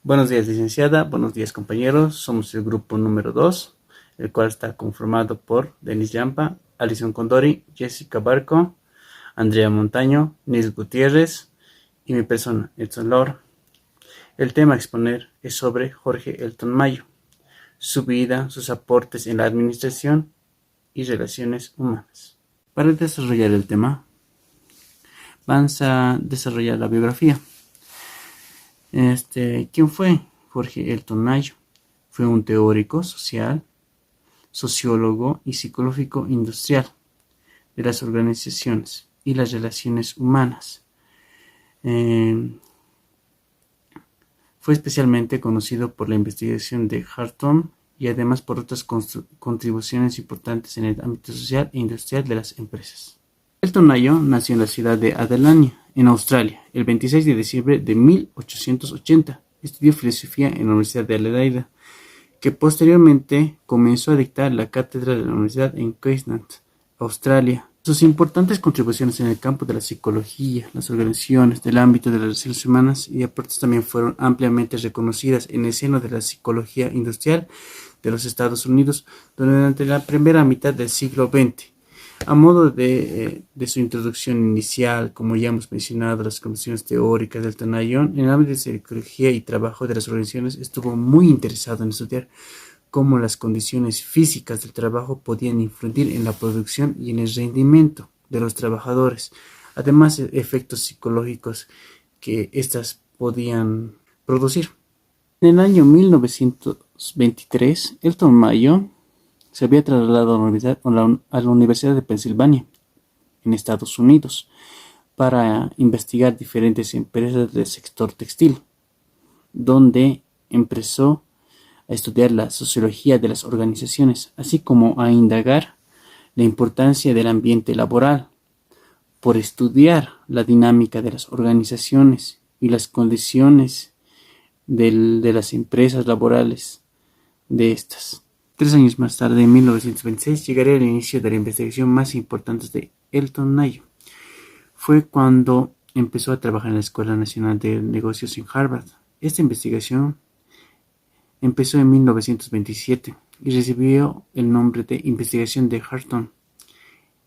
Buenos días, licenciada. Buenos días, compañeros. Somos el grupo número 2, el cual está conformado por Denis Yampa, Alison Condori, Jessica Barco, Andrea Montaño, Nils Gutiérrez y mi persona, Edson Laura. El tema a exponer es sobre Jorge Elton Mayo, su vida, sus aportes en la administración y relaciones humanas. Para desarrollar el tema, vamos a desarrollar la biografía. ¿Quién fue Jorge Elton Mayo? Fue un teórico social, sociólogo y psicólogo industrial de las organizaciones y las relaciones humanas. Fue especialmente conocido por la investigación de Hartung y además por otras contribuciones importantes en el ámbito social e industrial de las empresas. Elton Mayo nació en la ciudad de Adelaide, en Australia, el 26 de diciembre de 1880. Estudió filosofía en la Universidad de Adelaide, que posteriormente comenzó a dictar la cátedra de la universidad en Queensland, Australia. Sus importantes contribuciones en el campo de la psicología, las organizaciones, del ámbito de las relaciones humanas y aportes también fueron ampliamente reconocidas en el seno de la psicología industrial de los Estados Unidos durante la primera mitad del siglo XX. A modo de su introducción inicial, como ya hemos mencionado, las condiciones teóricas del Elton Mayo, en el ámbito de psicología y trabajo de las organizaciones, estuvo muy interesado en estudiar cómo las condiciones físicas del trabajo podían influir en la producción y en el rendimiento de los trabajadores, además de efectos psicológicos que éstas podían producir. En el año 1923, Elton Mayo se había trasladado a la Universidad de Pensilvania, en Estados Unidos, para investigar diferentes empresas del sector textil, donde empezó a estudiar la sociología de las organizaciones, así como a indagar la importancia del ambiente laboral, por estudiar la dinámica de las organizaciones y las condiciones de las empresas laborales de estas. 3 años más tarde, en 1926, llegaría el inicio de la investigación más importante de Elton Mayo. Fue cuando empezó a trabajar en la Escuela Nacional de Negocios en Harvard. Esta investigación empezó en 1927 y recibió el nombre de Investigación de Hartung,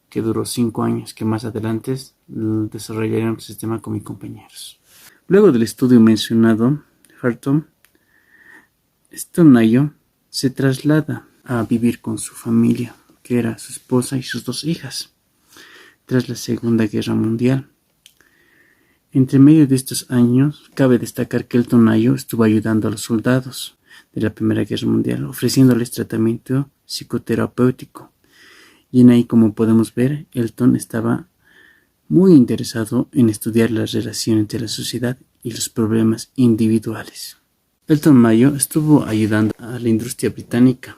que duró 5 años, que más adelante desarrollaría un sistema con mis compañeros. Luego del estudio mencionado, Hartung, Elton Mayo se traslada a vivir con su familia, que era su esposa y sus 2 hijas, tras la Segunda Guerra Mundial. Entre medio de estos años, cabe destacar que Elton Mayo estuvo ayudando a los soldados de la Primera Guerra Mundial, ofreciéndoles tratamiento psicoterapéutico. Y en ahí, como podemos ver, Elton estaba muy interesado en estudiar las relaciones de la sociedad y los problemas individuales. Elton Mayo estuvo ayudando a la industria británica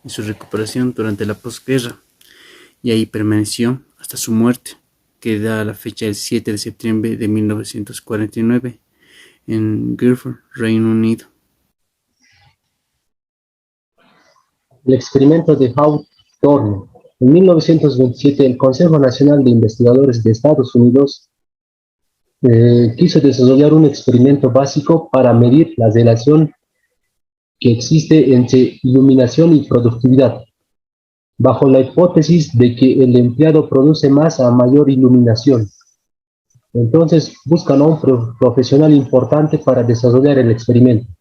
en su recuperación durante la posguerra y ahí permaneció hasta su muerte, que da la fecha del 7 de septiembre de 1949 en Guildford, Reino Unido. El experimento de Hawthorne. En 1927, el Consejo Nacional de Investigadores de Estados Unidos quiso desarrollar un experimento básico para medir la relación que existe entre iluminación y productividad, bajo la hipótesis de que el empleado produce más a mayor iluminación. Entonces buscan a un profesional importante para desarrollar el experimento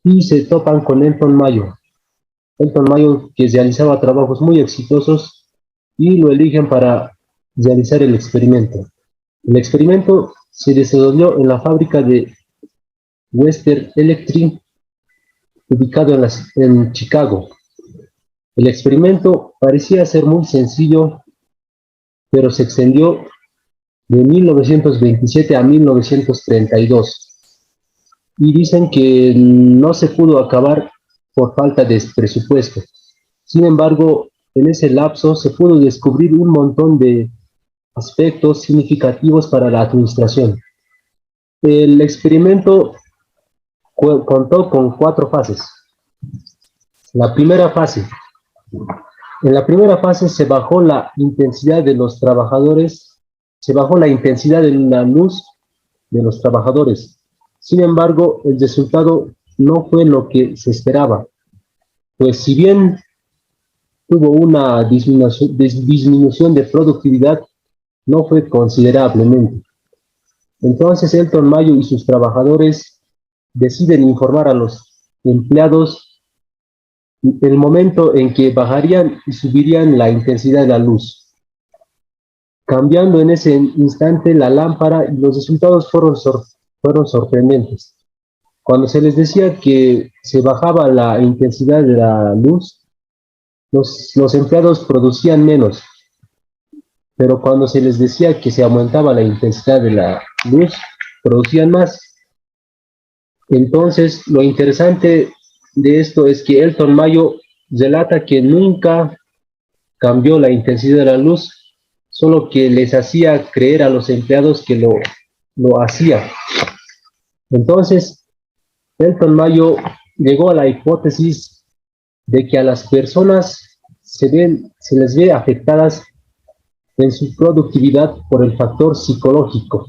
y se topan con Elton Mayo. Elton Mayo, que realizaba trabajos muy exitosos, y lo eligen para realizar el experimento. El experimento se desarrolló en la fábrica de Western Electric, ubicado en Chicago. El experimento parecía ser muy sencillo, pero se extendió de 1927 a 1932. Y dicen que no se pudo acabar por falta de presupuesto. Sin embargo, en ese lapso se pudo descubrir un montón de aspectos significativos para la administración. El experimento contó con 4 fases. La primera fase. En la primera fase se bajó la intensidad de los trabajadores, se bajó la intensidad de la luz de los trabajadores. Sin embargo, el resultado no fue lo que se esperaba, pues si bien tuvo una disminución de productividad, no fue considerablemente. Entonces Elton Mayo y sus trabajadores deciden informar a los empleados el momento en que bajarían y subirían la intensidad de la luz, cambiando en ese instante la lámpara, y los resultados fueron sorprendentes. Cuando se les decía que se bajaba la intensidad de la luz, los empleados producían menos, pero cuando se les decía que se aumentaba la intensidad de la luz, producían más. Entonces, lo interesante de esto es que Elton Mayo relata que nunca cambió la intensidad de la luz, solo que les hacía creer a los empleados que lo hacía. Entonces, Elton Mayo llegó a la hipótesis de que a las personas se les ve afectadas en su productividad por el factor psicológico,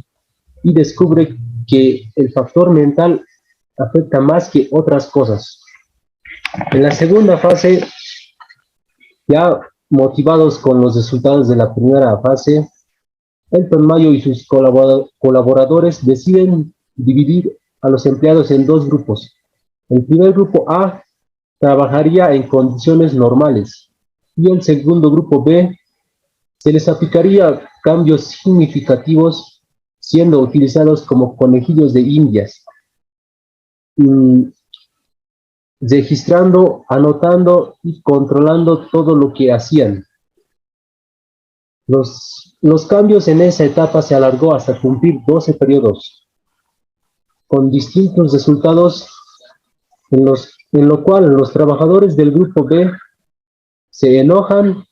y descubre que el factor mental afecta más que otras cosas. En la segunda fase, ya motivados con los resultados de la primera fase, Elton Mayo y sus colaboradores deciden dividir a los empleados en dos grupos. El primer grupo A trabajaría en condiciones normales y el segundo grupo B se les aplicaría cambios significativos, siendo utilizados como conejillos de indias, registrando, anotando y controlando todo lo que hacían. Los cambios en esa etapa se alargó hasta cumplir 12 periodos, con distintos resultados, en lo cual los trabajadores del grupo B se enojan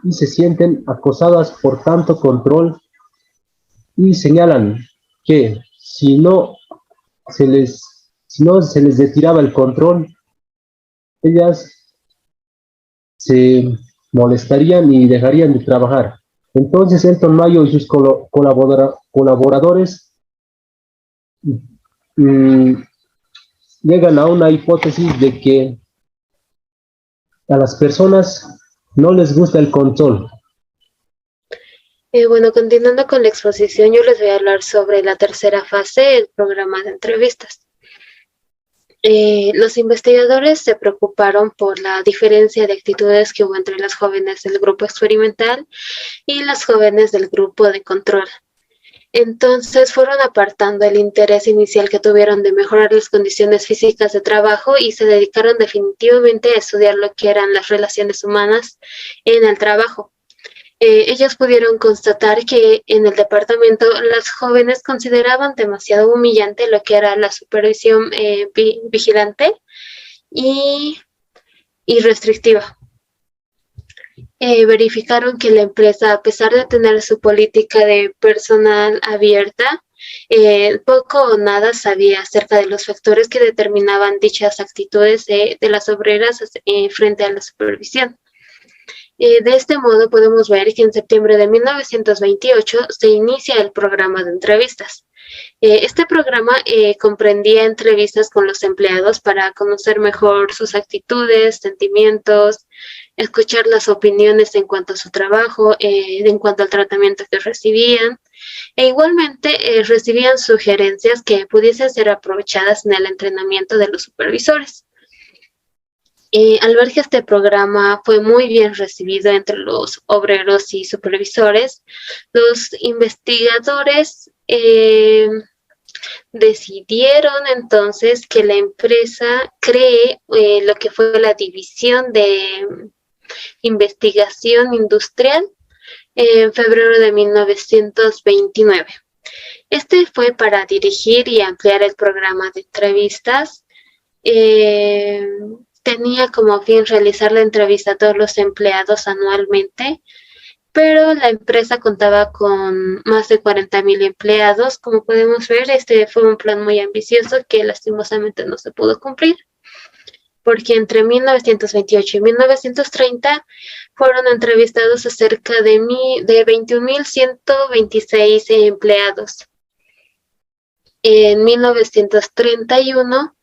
y se sienten acosadas por tanto control, y señalan que si no se les retiraba el control, ellas se molestarían y dejarían de trabajar. Entonces Elton Mayo y sus colaboradores llegan a una hipótesis de que a las personas no les gusta el control. Bueno, continuando con la exposición, yo les voy a hablar sobre la tercera fase, el programa de entrevistas. Los investigadores se preocuparon por la diferencia de actitudes que hubo entre las jóvenes del grupo experimental y las jóvenes del grupo de control. Entonces fueron apartando el interés inicial que tuvieron de mejorar las condiciones físicas de trabajo y se dedicaron definitivamente a estudiar lo que eran las relaciones humanas en el trabajo. Ellos pudieron constatar que en el departamento las jóvenes consideraban demasiado humillante lo que era la supervisión vigilante y restrictiva. Verificaron que la empresa, a pesar de tener su política de personal abierta, poco o nada sabía acerca de los factores que determinaban dichas actitudes de las obreras frente a la supervisión. De este modo podemos ver que en septiembre de 1928 se inicia el programa de entrevistas. Este programa comprendía entrevistas con los empleados para conocer mejor sus actitudes, sentimientos, escuchar las opiniones en cuanto a su trabajo, en cuanto al tratamiento que recibían, e igualmente recibían sugerencias que pudiesen ser aprovechadas en el entrenamiento de los supervisores. Al ver que este programa fue muy bien recibido entre los obreros y supervisores, los investigadores decidieron entonces que la empresa cree lo que fue la división de investigación industrial en febrero de 1929. Este fue para dirigir y ampliar el programa de entrevistas. Tenía como fin realizar la entrevista a todos los empleados anualmente, pero la empresa contaba con más de 40,000 empleados. Como podemos ver, este fue un plan muy ambicioso que lastimosamente no se pudo cumplir, porque entre 1928 y 1930 fueron entrevistados a cerca de 21,126 empleados. En 1931,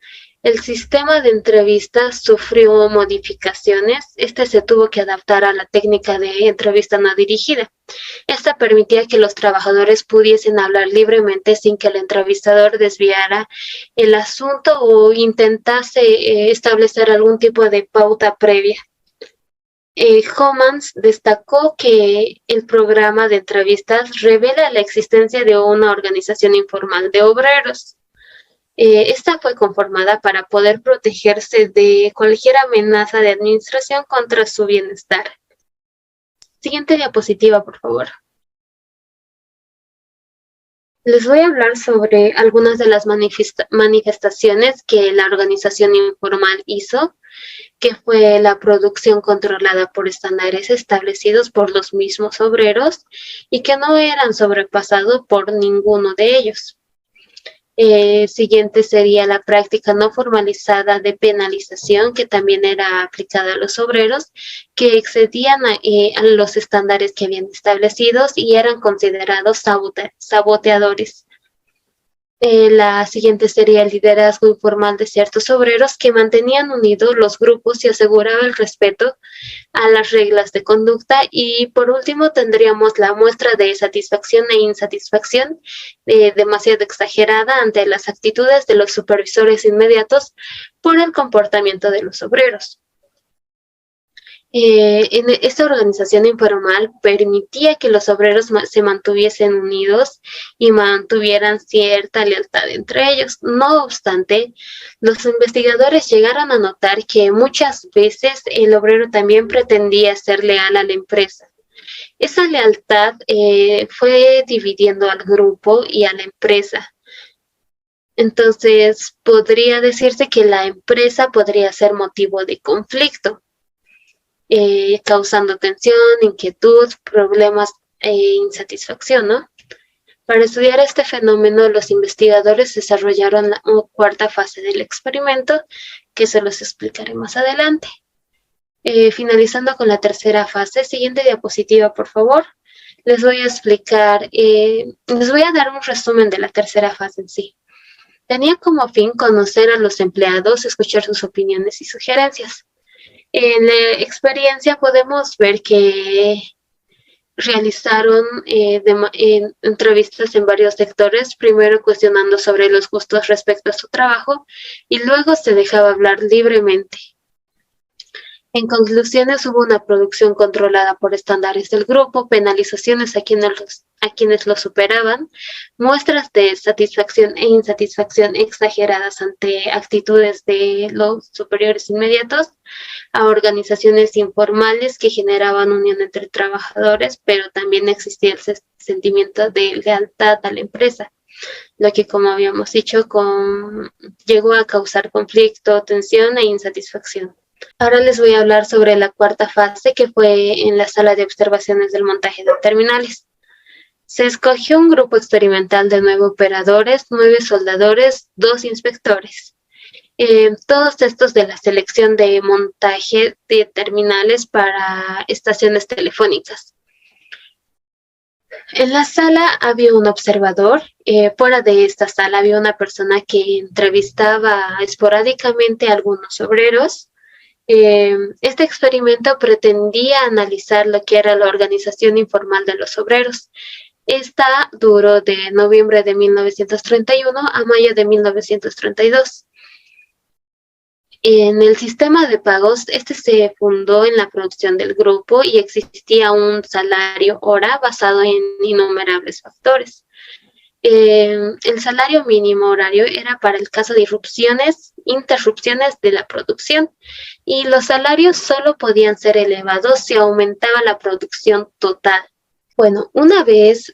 el sistema de entrevistas sufrió modificaciones. Este se tuvo que adaptar a la técnica de entrevista no dirigida. Esta permitía que los trabajadores pudiesen hablar libremente sin que el entrevistador desviara el asunto o intentase establecer algún tipo de pauta previa. Homans destacó que el programa de entrevistas revela la existencia de una organización informal de obreros. Esta fue conformada para poder protegerse de cualquier amenaza de administración contra su bienestar. Siguiente diapositiva, por favor. Les voy a hablar sobre algunas de las manifestaciones que la organización informal hizo, que fue la producción controlada por estándares establecidos por los mismos obreros y que no eran sobrepasados por ninguno de ellos. Siguiente sería la práctica no formalizada de penalización, que también era aplicada a los obreros, que excedían a los estándares que habían establecidos y eran considerados saboteadores. La siguiente sería el liderazgo informal de ciertos obreros que mantenían unidos los grupos y aseguraba el respeto a las reglas de conducta. Y por último tendríamos la muestra de satisfacción e insatisfacción demasiado exagerada ante las actitudes de los supervisores inmediatos por el comportamiento de los obreros. En esta organización informal permitía que los obreros se mantuviesen unidos y mantuvieran cierta lealtad entre ellos. No obstante, los investigadores llegaron a notar que muchas veces el obrero también pretendía ser leal a la empresa. Esa lealtad fue dividiendo al grupo y a la empresa. Entonces, podría decirse que la empresa podría ser motivo de conflicto. Causando tensión, inquietud, problemas e insatisfacción, ¿no? Para estudiar este fenómeno, los investigadores desarrollaron la cuarta fase del experimento, que se los explicaré más adelante. Finalizando con la tercera fase, siguiente diapositiva, por favor. Les voy a explicar, les voy a dar un resumen de la tercera fase en sí. Tenía como fin conocer a los empleados, escuchar sus opiniones y sugerencias. En la experiencia podemos ver que realizaron entrevistas en varios sectores, primero cuestionando sobre los gustos respecto a su trabajo y luego se dejaba hablar libremente. En conclusiones, hubo una producción controlada por estándares del grupo, penalizaciones a quienes lo superaban, muestras de satisfacción e insatisfacción exageradas ante actitudes de los superiores inmediatos, a organizaciones informales que generaban unión entre trabajadores, pero también existía el sentimiento de lealtad a la empresa, lo que, como habíamos dicho, llegó a causar conflicto, tensión e insatisfacción. Ahora les voy a hablar sobre la cuarta fase, que fue en la sala de observaciones del montaje de terminales. Se escogió un grupo experimental de 9 operadores, 9 soldadores, 2 inspectores. Todos estos de la selección de montaje de terminales para estaciones telefónicas. En la sala había un observador, fuera de esta sala había una persona que entrevistaba esporádicamente a algunos obreros. Este experimento pretendía analizar lo que era la organización informal de los obreros. Esta duró de noviembre de 1931 a mayo de 1932. En el sistema de pagos, este se fundó en la producción del grupo y existía un salario hora basado en innumerables factores. El salario mínimo horario era para el caso de interrupciones de la producción, y los salarios solo podían ser elevados si aumentaba la producción total. Bueno, una vez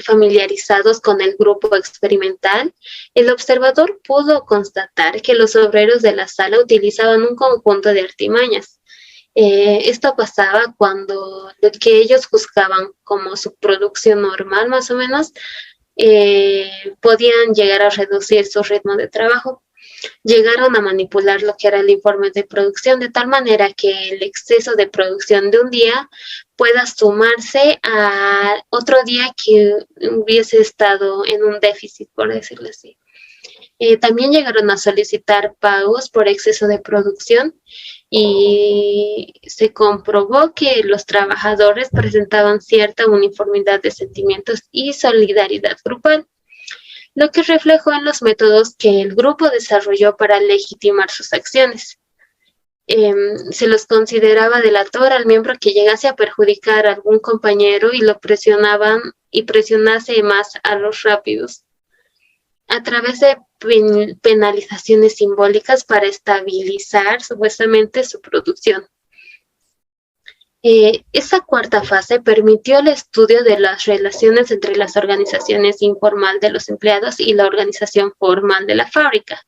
familiarizados con el grupo experimental, el observador pudo constatar que los obreros de la sala utilizaban un conjunto de artimañas. Esto pasaba cuando lo que ellos juzgaban como su producción normal, más o menos, podían llegar a reducir su ritmo de trabajo. llegaron a manipular lo que era el informe de producción de tal manera que el exceso de producción de un día pueda sumarse a otro día que hubiese estado en un déficit, por decirlo así. También llegaron a solicitar pagos por exceso de producción y se comprobó que los trabajadores presentaban cierta uniformidad de sentimientos y solidaridad grupal, lo que reflejó en los métodos que el grupo desarrolló para legitimar sus acciones. Se los consideraba delator al miembro que llegase a perjudicar a algún compañero y lo presionaban y presionase más a los rápidos a través de penalizaciones simbólicas para estabilizar supuestamente su producción. Esa cuarta fase permitió el estudio de las relaciones entre las organizaciones informal de los empleados y la organización formal de la fábrica.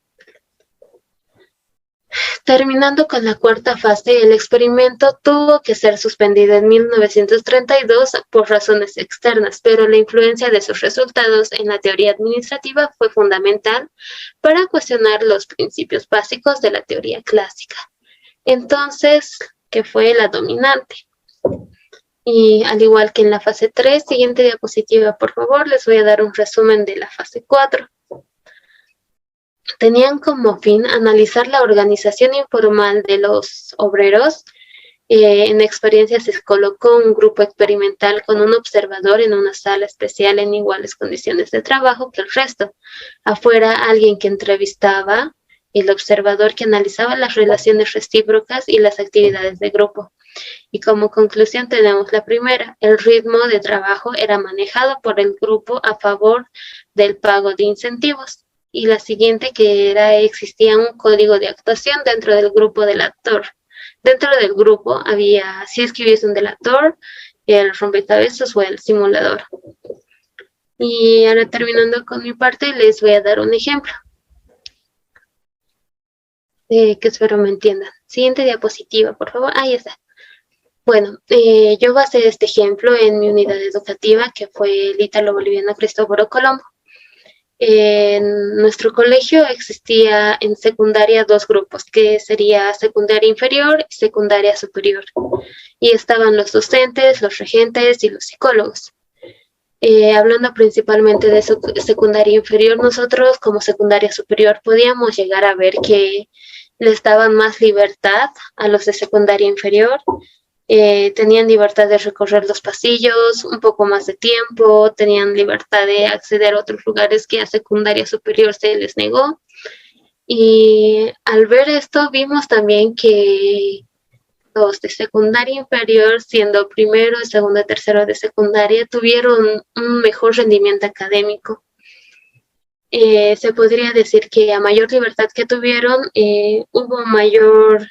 Terminando con la cuarta fase, el experimento tuvo que ser suspendido en 1932 por razones externas, pero la influencia de sus resultados en la teoría administrativa fue fundamental para cuestionar los principios básicos de la teoría clásica. Entonces, ¿qué fue la dominante? Y al igual que en la fase 3, siguiente diapositiva, por favor, les voy a dar un resumen de la fase 4. Tenían como fin analizar la organización informal de los obreros. En experiencia se colocó un grupo experimental con un observador en una sala especial en iguales condiciones de trabajo que el resto. Afuera, alguien que entrevistaba, el observador que analizaba las relaciones recíprocas y las actividades de grupo. Y como conclusión tenemos la primera: el ritmo de trabajo era manejado por el grupo a favor del pago de incentivos. Y la siguiente que existía un código de actuación dentro del grupo delator. Dentro del grupo había, si es que hubiese un delator, el rompecabezas o el simulador. Y ahora terminando con mi parte, les voy a dar un ejemplo. Que espero me entiendan. Siguiente diapositiva, por favor. Ahí está. Bueno, yo basé este ejemplo en mi unidad educativa, que fue el ítalo-boliviano Cristóbalo Colombo. En nuestro colegio existía en secundaria 2 grupos, que sería secundaria inferior y secundaria superior. Y estaban los docentes, los regentes y los psicólogos. Hablando principalmente de secundaria inferior, nosotros como secundaria superior podíamos llegar a ver que les daban más libertad a los de secundaria inferior. Tenían libertad de recorrer los pasillos, un poco más de tiempo, tenían libertad de acceder a otros lugares que a secundaria superior se les negó. Y al ver esto vimos también que los de secundaria inferior, siendo primero, segundo y tercero de secundaria, tuvieron un mejor rendimiento académico. Se podría decir que a mayor libertad que tuvieron, hubo mayor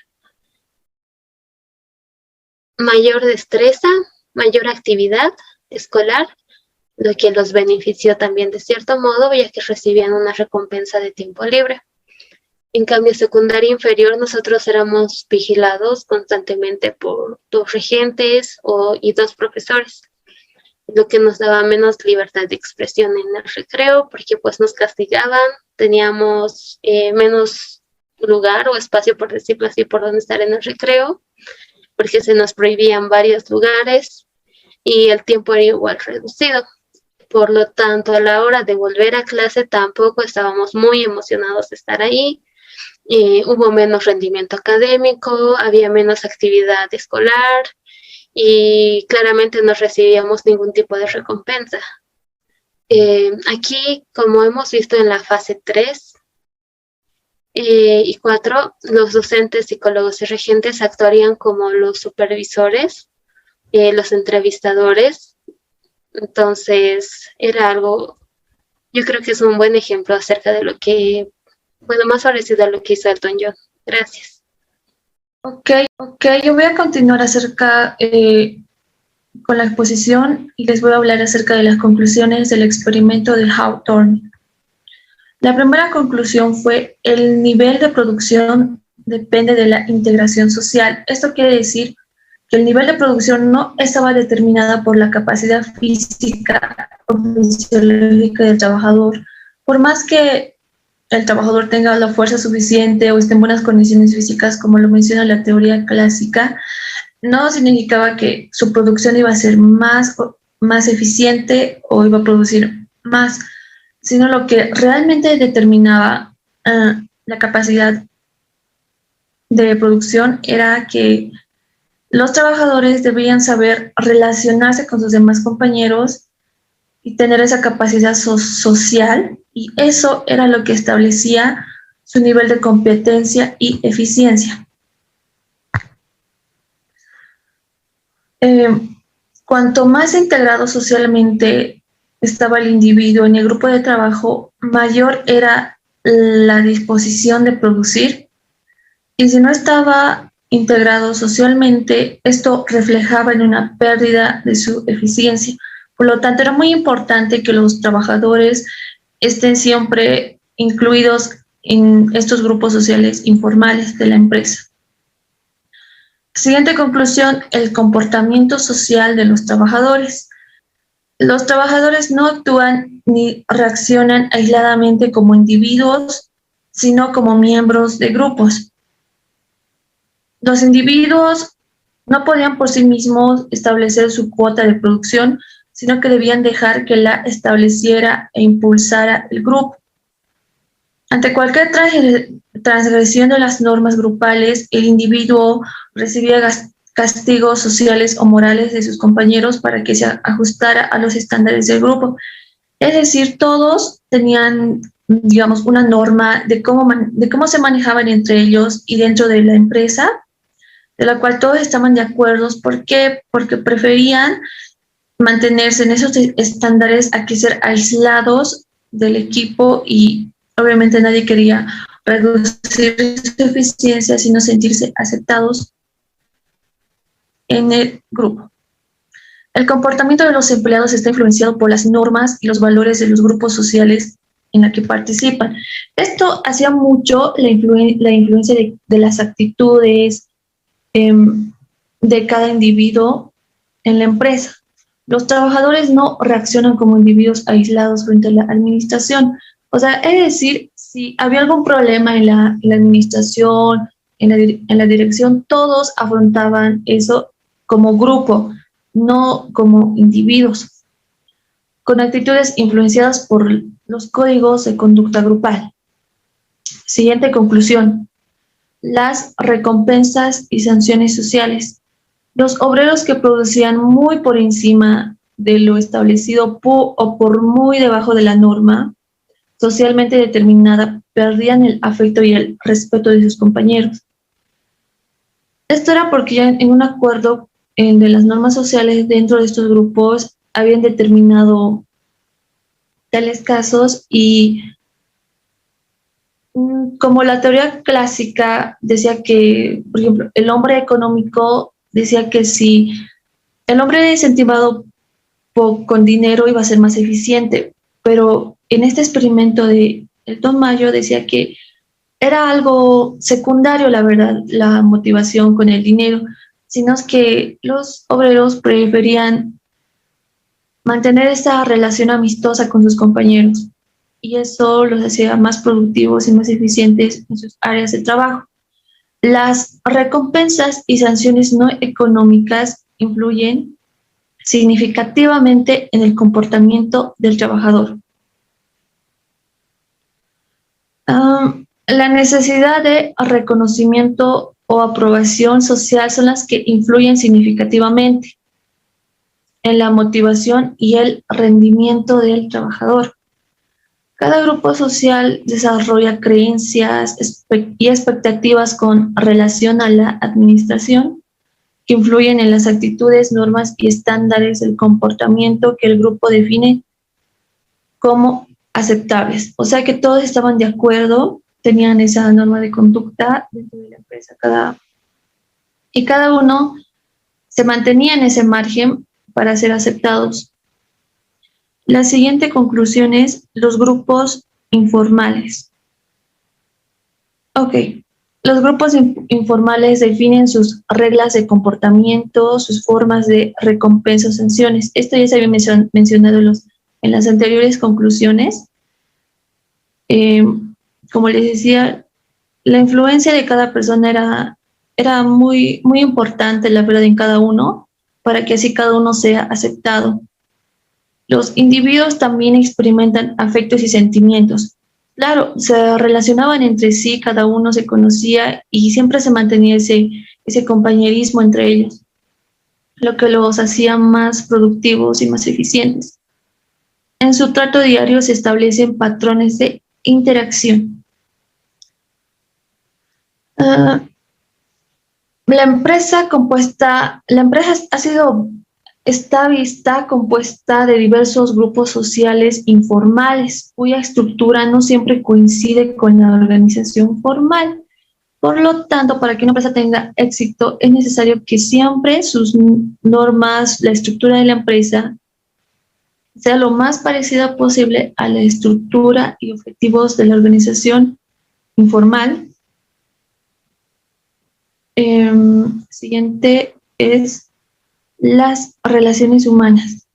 destreza, mayor actividad escolar, lo que los benefició también de cierto modo, ya que recibían una recompensa de tiempo libre. En cambio, secundaria inferior, nosotros éramos vigilados constantemente por 2 regentes y 2 profesores, lo que nos daba menos libertad de expresión en el recreo, porque pues nos castigaban, teníamos menos lugar o espacio, por decirlo así, por donde estar en el recreo, porque se nos prohibían varios lugares y el tiempo era igual reducido. Por lo tanto, a la hora de volver a clase tampoco estábamos muy emocionados de estar ahí. Hubo menos rendimiento académico, había menos actividad escolar y claramente no recibíamos ningún tipo de recompensa. Aquí, como hemos visto en la fase 3, y 4, los docentes, psicólogos y regentes actuarían como los supervisores, los entrevistadores. Entonces, era algo, yo creo que es un buen ejemplo acerca de lo que, más parecido a lo que hizo Elton John. Gracias. Ok, yo voy a continuar con la exposición y les voy a hablar acerca de las conclusiones del experimento de Hawthorne. La primera conclusión fue: el nivel de producción depende de la integración social. Esto quiere decir que el nivel de producción no estaba determinada por la capacidad física o fisiológica del trabajador, por más que el trabajador tenga la fuerza suficiente o esté en buenas condiciones físicas, como lo menciona la teoría clásica, no significaba que su producción iba a ser más eficiente o iba a producir más, sino lo que realmente determinaba la capacidad de producción era que los trabajadores debían saber relacionarse con sus demás compañeros y tener esa capacidad social, y eso era lo que establecía su nivel de competencia y eficiencia. Cuanto más integrado socialmente estaba el individuo en el grupo de trabajo, mayor era la disposición de producir, y si no estaba integrado socialmente, esto reflejaba en una pérdida de su eficiencia. Por lo tanto, era muy importante que los trabajadores estén siempre incluidos en estos grupos sociales informales de la empresa. Siguiente conclusión, el comportamiento social de los trabajadores. Los trabajadores no actúan ni reaccionan aisladamente como individuos, sino como miembros de grupos. Los individuos no podían por sí mismos establecer su cuota de producción, sino que debían dejar que la estableciera e impulsara el grupo. Ante cualquier transgresión de las normas grupales, el individuo recibía castigos sociales o morales de sus compañeros para que se ajustara a los estándares del grupo. Es decir, todos tenían, digamos, una norma de cómo se manejaban entre ellos y dentro de la empresa, de la cual todos estaban de acuerdo. ¿Por qué? Porque preferían mantenerse en esos estándares a que ser aislados del equipo, y obviamente nadie quería reducir su eficiencia, sino sentirse aceptados en el grupo. El comportamiento de los empleados está influenciado por las normas y los valores de los grupos sociales en la que participan. Esto hacía mucho la influencia de las actitudes de cada individuo en la empresa. Los trabajadores no reaccionan como individuos aislados frente a la administración. O sea, es decir, si había algún problema en la administración, en la dirección, todos afrontaban eso como grupo, no como individuos, con actitudes influenciadas por los códigos de conducta grupal. Siguiente conclusión. Las recompensas y sanciones sociales. Los obreros que producían muy por encima de lo establecido o por muy debajo de la norma socialmente determinada perdían el afecto y el respeto de sus compañeros. Esto era porque ya en un acuerdo de las normas sociales dentro de estos grupos habían determinado tales casos, y como la teoría clásica decía que, por ejemplo, el hombre económico decía que si el hombre incentivado con dinero iba a ser más eficiente, pero en este experimento de Elton Mayo decía que era algo secundario, la verdad, la motivación con el dinero, sino que los obreros preferían mantener esa relación amistosa con sus compañeros, y eso los hacía más productivos y más eficientes en sus áreas de trabajo. Las recompensas y sanciones no económicas influyen significativamente en el comportamiento del trabajador. La necesidad de reconocimiento o aprobación social son las que influyen significativamente en la motivación y el rendimiento del trabajador. Cada grupo social desarrolla creencias y expectativas con relación a la administración que influyen en las actitudes, normas y estándares del comportamiento que el grupo define como aceptables. O sea que todos estaban de acuerdo, tenían esa norma de conducta dentro de la empresa, y cada uno se mantenía en ese margen para ser aceptados. La siguiente conclusión es los grupos informales. Ok, los grupos informales definen sus reglas de comportamiento, sus formas de recompensa o sanciones. Esto ya se había mencionado en las anteriores conclusiones. como les decía, la influencia de cada persona era muy, muy importante, la verdad, en cada uno, para que así cada uno sea aceptado. Los individuos también experimentan afectos y sentimientos. Claro, se relacionaban entre sí, cada uno se conocía y siempre se mantenía ese compañerismo entre ellos, lo que los hacía más productivos y más eficientes. En su trato diario se establecen patrones de interacción. Ah, la empresa está compuesta de diversos grupos sociales informales, cuya estructura no siempre coincide con la organización formal. Por lo tanto, para que una empresa tenga éxito, es necesario que siempre sus normas, la estructura de la empresa, sea lo más parecida posible a la estructura y objetivos de la organización informal. Siguiente es las relaciones humanas.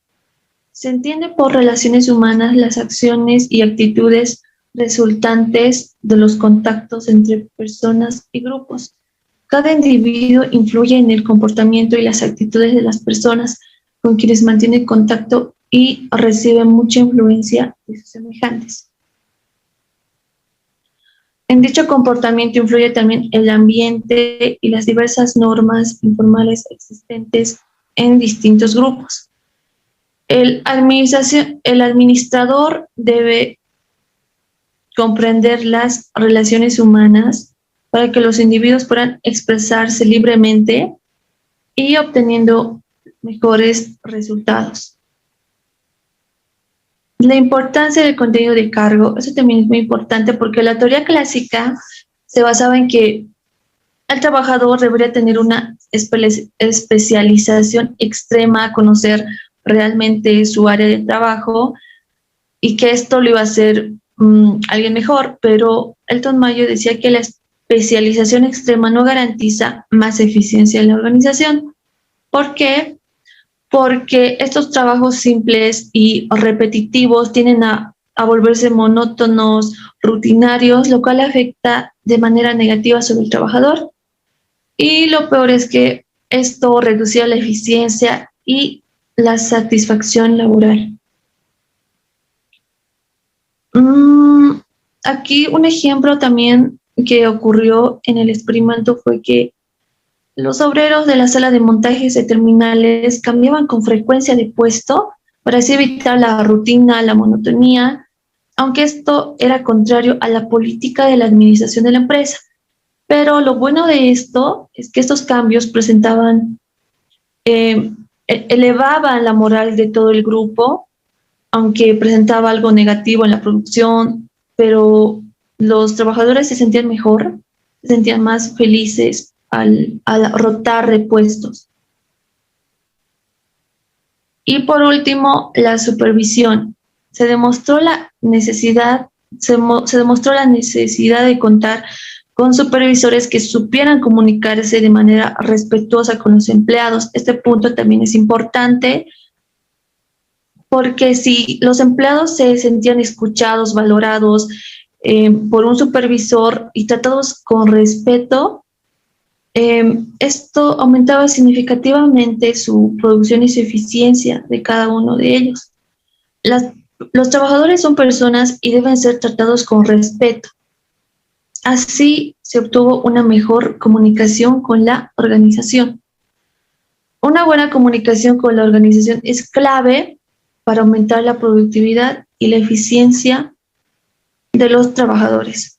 Se entiende por relaciones humanas las acciones y actitudes resultantes de los contactos entre personas y grupos. Cada individuo influye en el comportamiento y las actitudes de las personas con quienes mantiene contacto y recibe mucha influencia de sus semejantes. En dicho comportamiento influye también el ambiente y las diversas normas informales existentes en distintos grupos. El administrador debe comprender las relaciones humanas para que los individuos puedan expresarse libremente y obteniendo mejores resultados. La importancia del contenido de cargo, eso también es muy importante porque la teoría clásica se basaba en que el trabajador debería tener una especialización extrema, conocer realmente su área de trabajo y que esto lo iba a hacer alguien mejor, pero Elton Mayo decía que la especialización extrema no garantiza más eficiencia en la organización. ¿Por qué? Porque estos trabajos simples y repetitivos tienden a volverse monótonos, rutinarios, lo cual afecta de manera negativa sobre el trabajador. Y lo peor es que esto reducía la eficiencia y la satisfacción laboral. Aquí un ejemplo también que ocurrió en el experimento fue que los obreros de la sala de montajes de terminales cambiaban con frecuencia de puesto para así evitar la rutina, la monotonía, aunque esto era contrario a la política de la administración de la empresa. Pero lo bueno de esto es que estos cambios elevaban la moral de todo el grupo, aunque presentaba algo negativo en la producción, pero los trabajadores se sentían mejor, se sentían más felices al rotar de puestos. Y por último, la supervisión. Se demostró la necesidad de contar con supervisores que supieran comunicarse de manera respetuosa con los empleados. Este punto también es importante porque si los empleados se sentían escuchados, valorados por un supervisor y tratados con respeto, esto aumentaba significativamente su producción y su eficiencia de cada uno de ellos. Los trabajadores son personas y deben ser tratados con respeto. Así se obtuvo una mejor comunicación con la organización. Una buena comunicación con la organización es clave para aumentar la productividad y la eficiencia de los trabajadores.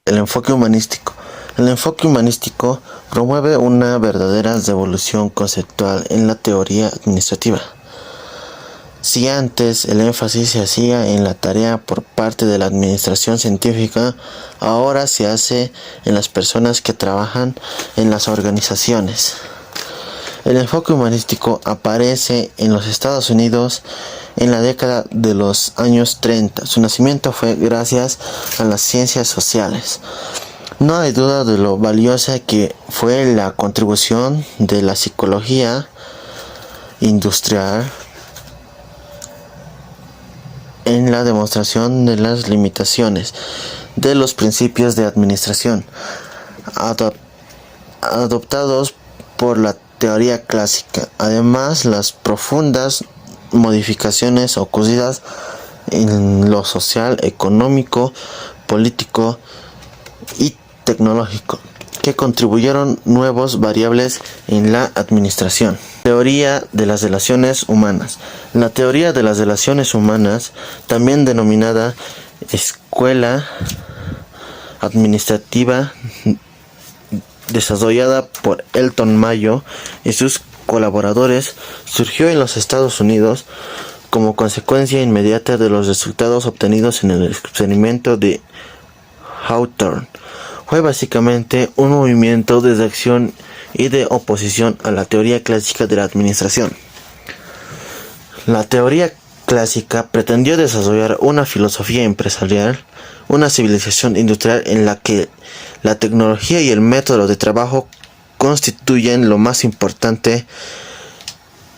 El enfoque humanístico. El enfoque humanístico promueve una verdadera devolución conceptual en la teoría administrativa. Si antes el énfasis se hacía en la tarea por parte de la administración científica, ahora se hace en las personas que trabajan en las organizaciones. El enfoque humanístico aparece en los Estados Unidos en la década de los años 30. Su nacimiento fue gracias a las ciencias sociales. No hay duda de lo valiosa que fue la contribución de la psicología industrial en la demostración de las limitaciones de los principios de administración adoptados por la teoría clásica. Además, las profundas modificaciones ocurridas en lo social, económico, político y tecnológico, que contribuyeron nuevas variables en la administración. Teoría de las relaciones humanas. La teoría de las relaciones humanas, también denominada escuela administrativa, desarrollada por Elton Mayo y sus colaboradores, surgió en los Estados Unidos como consecuencia inmediata de los resultados obtenidos en el experimento de Hawthorne. Fue básicamente un movimiento de reacción y de oposición a la teoría clásica de la administración. La teoría clásica pretendió desarrollar una filosofía empresarial, una civilización industrial en la que la tecnología y el método de trabajo constituyen lo más importante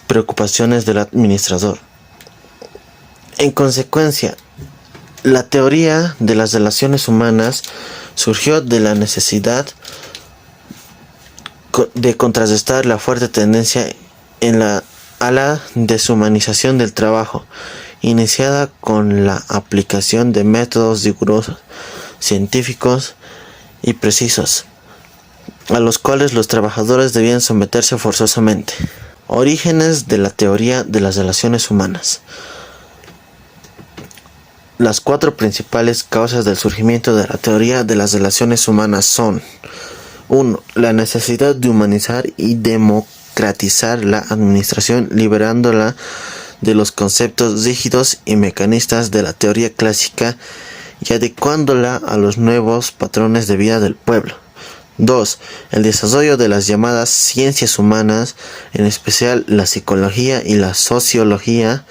preocupaciones del administrador. En consecuencia, la teoría de las relaciones humanas surgió de la necesidad de contrarrestar la fuerte tendencia a la deshumanización del trabajo, iniciada con la aplicación de métodos rigurosos, científicos y precisos, a los cuales los trabajadores debían someterse forzosamente. Orígenes de la teoría de las relaciones humanas. Las 4 principales causas del surgimiento de la teoría de las relaciones humanas son: 1. La necesidad de humanizar y democratizar la administración, liberándola de los conceptos rígidos y mecanistas de la teoría clásica y adecuándola a los nuevos patrones de vida del pueblo. 2. El desarrollo de las llamadas ciencias humanas, en especial la psicología y la sociología,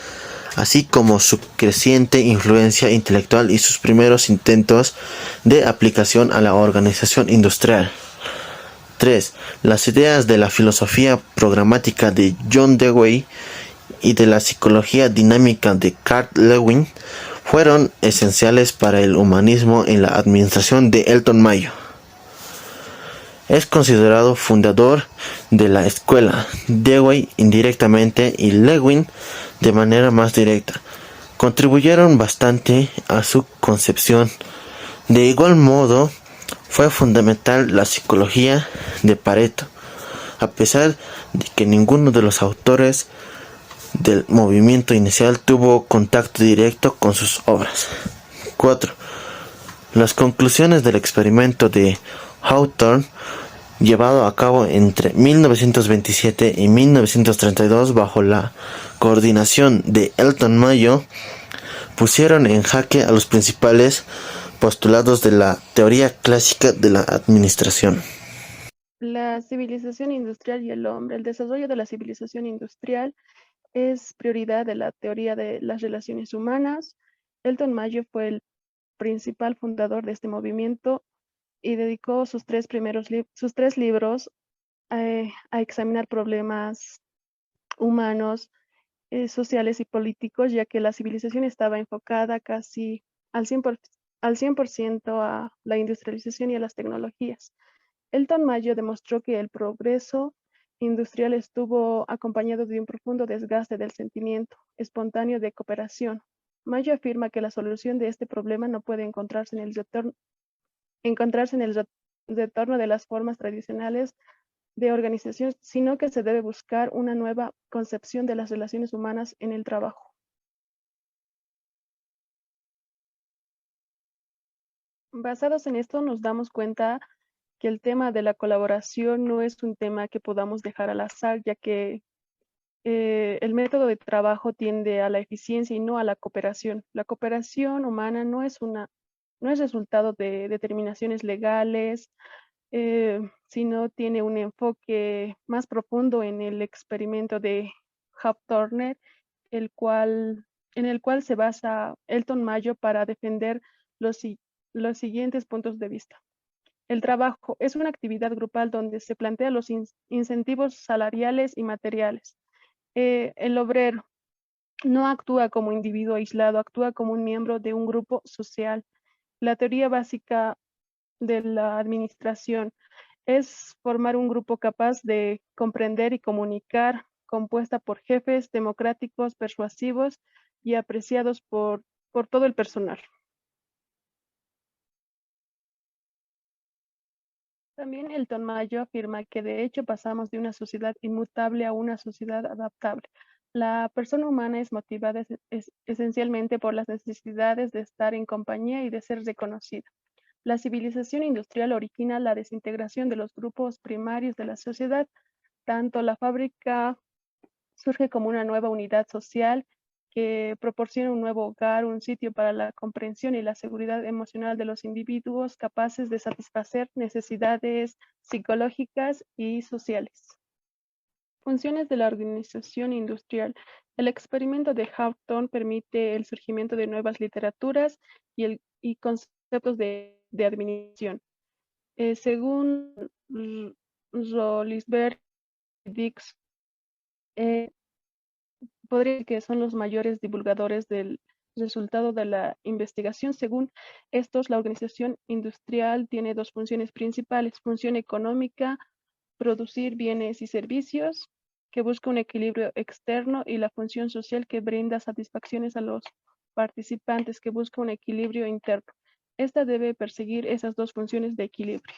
así como su creciente influencia intelectual y sus primeros intentos de aplicación a la organización industrial. 3. Las ideas de la filosofía programática de John Dewey y de la psicología dinámica de Carl Lewin fueron esenciales para el humanismo en la administración de Elton Mayo. Es considerado fundador de la escuela. Dewey indirectamente y Lewin de manera más directa contribuyeron bastante a su concepción. De igual modo, fue fundamental la psicología de Pareto, a pesar de que ninguno de los autores del movimiento inicial tuvo contacto directo con sus obras. 4. Las conclusiones del experimento de Hawthorne, llevado a cabo entre 1927 y 1932 bajo la coordinación de Elton Mayo, pusieron en jaque a los principales postulados de la teoría clásica de la administración. La civilización industrial y el hombre. El desarrollo de la civilización industrial es prioridad de la teoría de las relaciones humanas. Elton Mayo fue el principal fundador de este movimiento y dedicó sus tres libros a examinar problemas humanos, sociales y políticos, ya que la civilización estaba enfocada casi al 100% a la industrialización y a las tecnologías. Elton Mayo demostró que el progreso industrial estuvo acompañado de un profundo desgaste del sentimiento espontáneo de cooperación. Mayo afirma que la solución de este problema no puede encontrarse en el retorno de las formas tradicionales de organización, sino que se debe buscar una nueva concepción de las relaciones humanas en el trabajo. Basados en esto, nos damos cuenta que el tema de la colaboración no es un tema que podamos dejar al azar, ya que el método de trabajo tiende a la eficiencia y no a la cooperación. La cooperación humana no es resultado de determinaciones legales, sino tiene un enfoque más profundo en el experimento de Hawthorne, en el cual se basa Elton Mayo para defender los siguientes puntos de vista. El trabajo es una actividad grupal donde se plantean los incentivos salariales y materiales. El obrero no actúa como individuo aislado, actúa como un miembro de un grupo social. La teoría básica de la administración es formar un grupo capaz de comprender y comunicar, compuesta por jefes democráticos, persuasivos y apreciados por todo el personal. También Elton Mayo afirma que de hecho pasamos de una sociedad inmutable a una sociedad adaptable. La persona humana es motivada esencialmente por las necesidades de estar en compañía y de ser reconocida. La civilización industrial origina la desintegración de los grupos primarios de la sociedad. Tanto la fábrica surge como una nueva unidad social que proporciona un nuevo hogar, un sitio para la comprensión y la seguridad emocional de los individuos capaces de satisfacer necesidades psicológicas y sociales. Funciones de la organización industrial. El experimento de Hawthorne permite el surgimiento de nuevas literaturas y conceptos de administración. Según Rolisberg y Dix, podría decir que son los mayores divulgadores del resultado de la investigación. Según estos, la organización industrial tiene dos funciones principales: función económica, producir bienes y servicios, que busca un equilibrio externo, y la función social, que brinda satisfacciones a los participantes, que busca un equilibrio interno. Esta debe perseguir esas dos funciones de equilibrio.